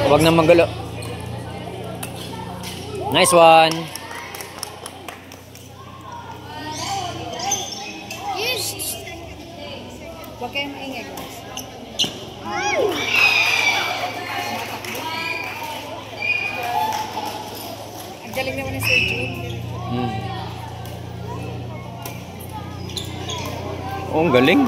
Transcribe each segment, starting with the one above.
Huwag na magulo. Nice one. Huwag kayong maingay, guys. Ang galing naman ni Sir June. Oh, ang galing.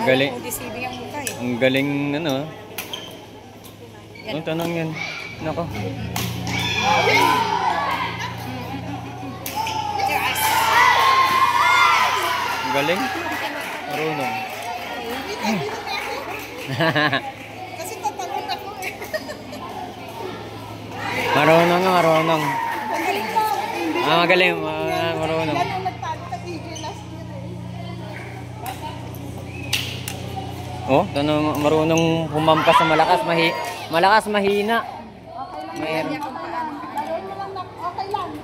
Galing. Ang galing ano. Ang tanong yan. Nako. Ang galing. Marunong. Kasi tatalon ako eh. Marunong nga, marunong. Magaling. Marunong. Oh, tanong marunong humampas sa malakas, malakas mahina. Okay lang.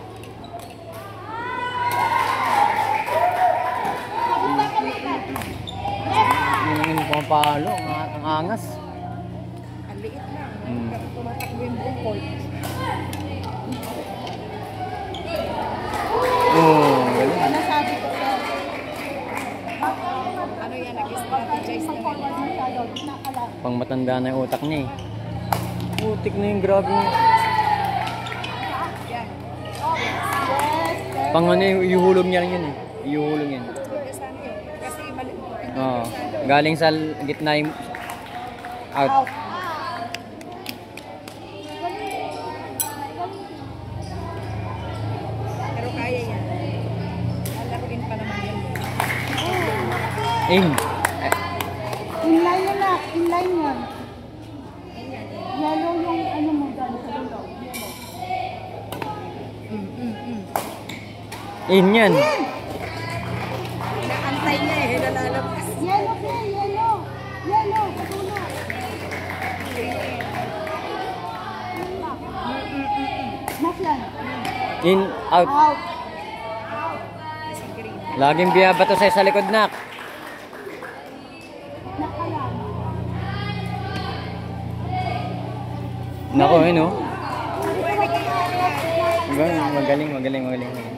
Yung pumapalo, ang angas. Ang liit lang. Pero tumatakbo yung buong court. Oh, galing. Ano sabi ko sa... Ano yan, nag-strategize na rin. Pang matanda na yung utak niya eh. Utik na yung grabe niya. Pang ano yung ihulog niya lang yun eh. Ihulog yan. Kasi mali. Oo. Galing sa gitna yung out. Pero kaya yan. Lalaruin pa naman yan. Aim. Inline yun na. Inline yun. Yellow yung ano mo dyan. Aim yan. Inaantay niya eh. Nalalabas. Yellow siya. Yellow. Yellow. Katulog. Naslan. In, out. Out. Laging biyabato sa'yo sa likod nak. Nakalam. Nako, yun oh. Magaling.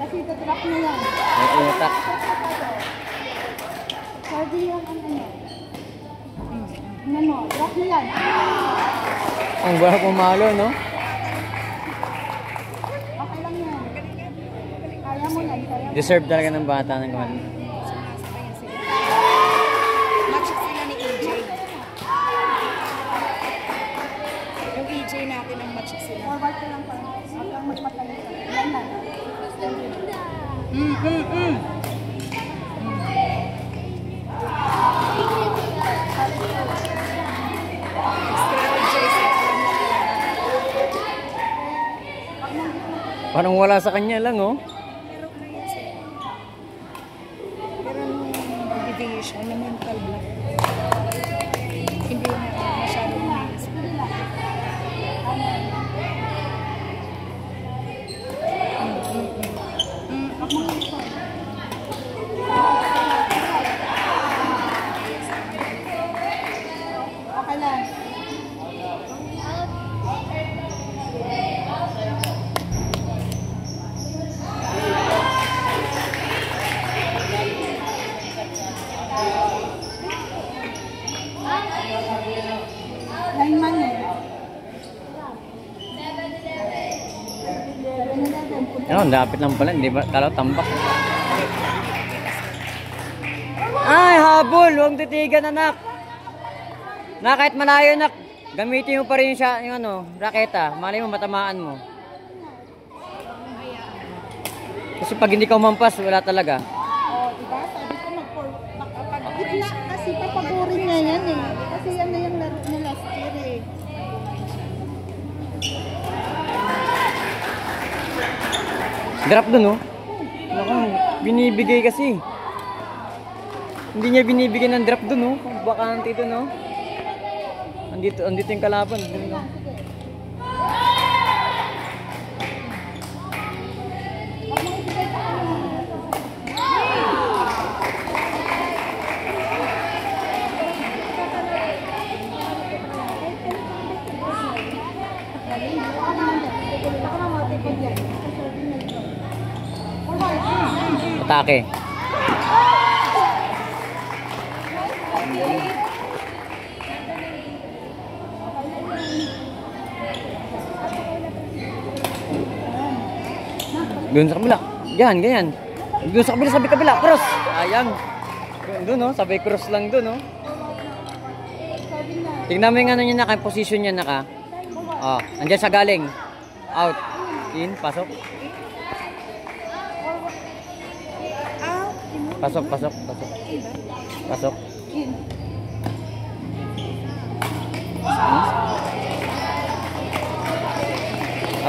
Kasi tatrap na yan. May utak. Pwede yan ang ano. Ano, drop na yan. Ang buhay pumalo, no? Okay lang yan. Kaya mo yan. Kaya mo. Deserve talaga ng bata ng gawin. Match sila ni EJ. Yung EJ natin ang match sila. Forward ko lang pa. Huwag lang magpatalit. Yan na. Parang wala sa kanya lang, oh. Pero nung division na mental block, hindi na masyadong naisip. Okay lang. Lineman eh. Ano, dapit lang pala, hindi ba? Kala tambak. Ay, habol! Huwag titigan, anak! Na, kahit malayo, anak, gamitin mo pa rin siya, yung ano, raketa. Malay mo, matamaan mo. Kasi pag hindi ka umampas, wala talaga. Oh, diba? Sabi ko gitna kasi papagurin niya yan eh. Kasi yan na yung laro na last year eh. Drop dun, oh. Naku, binibigay kasi. Hindi niya binibigay ng drop dun, oh. Bakante dun, oh. Andito yung kalaban. Dun, oh. atake. Doon sa kabila. Yan, ganyan. Doon sa kabila, sabi kabila. Cross. Ayang. Doon, no? Sabay cross lang doon, no? Tingnan mo yung ano niya naka, position niya naka. Oh, andyan sa galing. Out. In, pasok. Pasok, pasok, pasok. Pasok.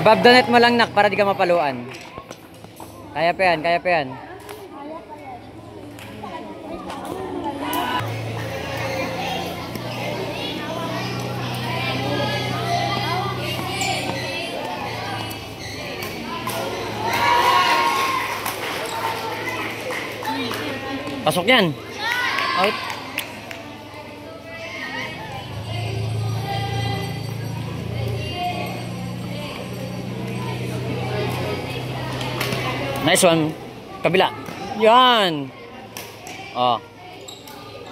Above the net mo lang nak para di ka mapaluan. Kaya pa yan, kaya pa yan. Pasok yan. Out. Nice one. Kabila. Yan. Oh.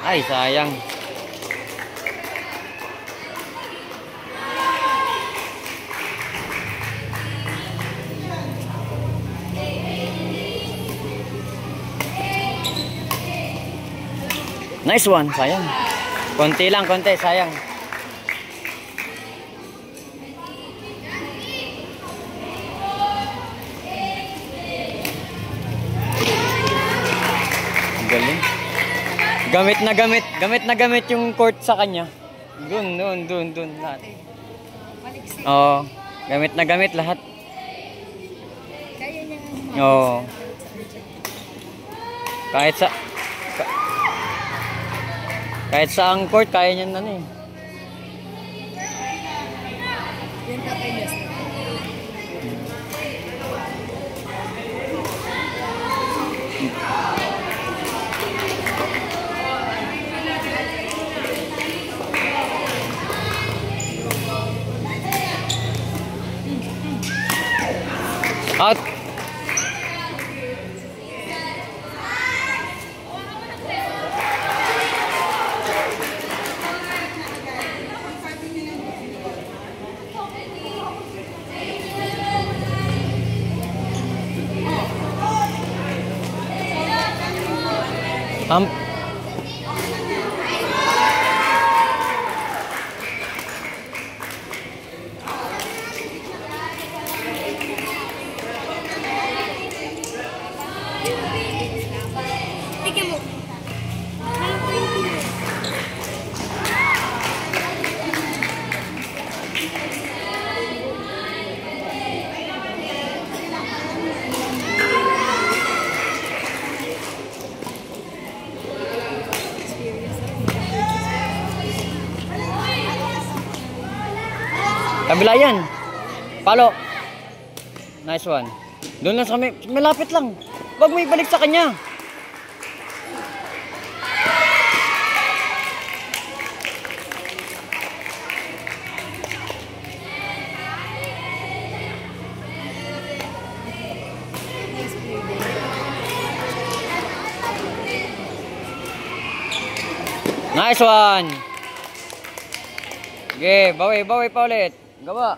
Ay, sayang. Nice one. Sayang. Konti lang, konti. Sayang. Galing. Gamit na gamit. Gamit na gamit yung court sa kanya. Dun. Lahat. Oo. Gamit na gamit lahat. Kaya niya Oo. Kahit sa ang court, kaya niya na eh. yung tatay niya. Out. Tingnan mo. Kabila yan. Palo. Nice one. Doon lang sa kami. Malapit lang. Huwag mo ibalik sa kanya. Nice one. Okay, bawi pa ulit. Gawa.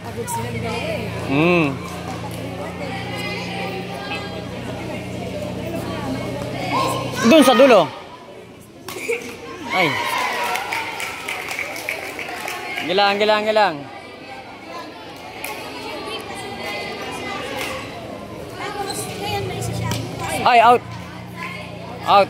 Pagod sila ni dalawa eh. Doon sa dulo. Ay. Gilang. Tapos, ngayon may isa siya. Ay, out. Out.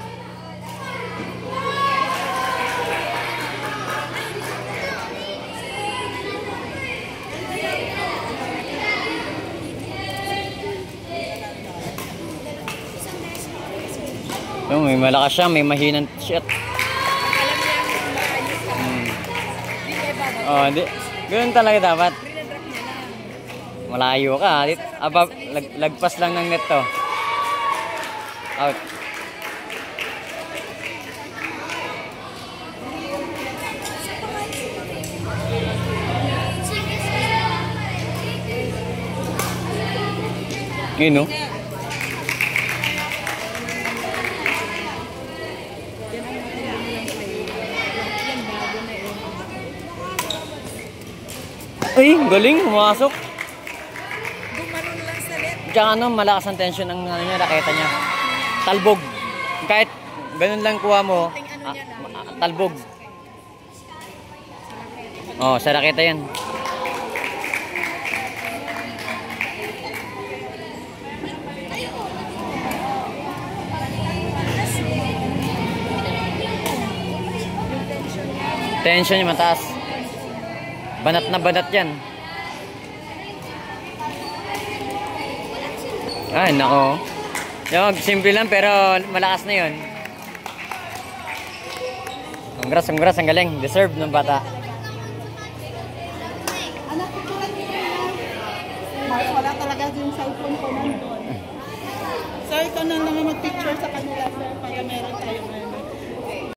Yung may malakas siya, may mahinang shot. Oh, di. Ganoon talaga dapat. Malayo ka. Above, lagpas lang ng net to. Out. Yun, no? Ay, galing, pumasok. Gumanon lang sa net. Tsaka ano, malakas ang tension ng ano niya, raketa niya. Talbog. Kahit ganun lang kuha mo, talbog. Oh, sa raketa yan. Tension niya mataas. Banat na banat yan. Ay, nako. Yung simple lang pero malakas na yun. Congrats, ang galing. Deserve ng bata. Anak ko lang yun. Mars, wala talaga yung cellphone ko nandun. Sir, ikaw na lang mag-picture sa kanila, sir, para meron tayo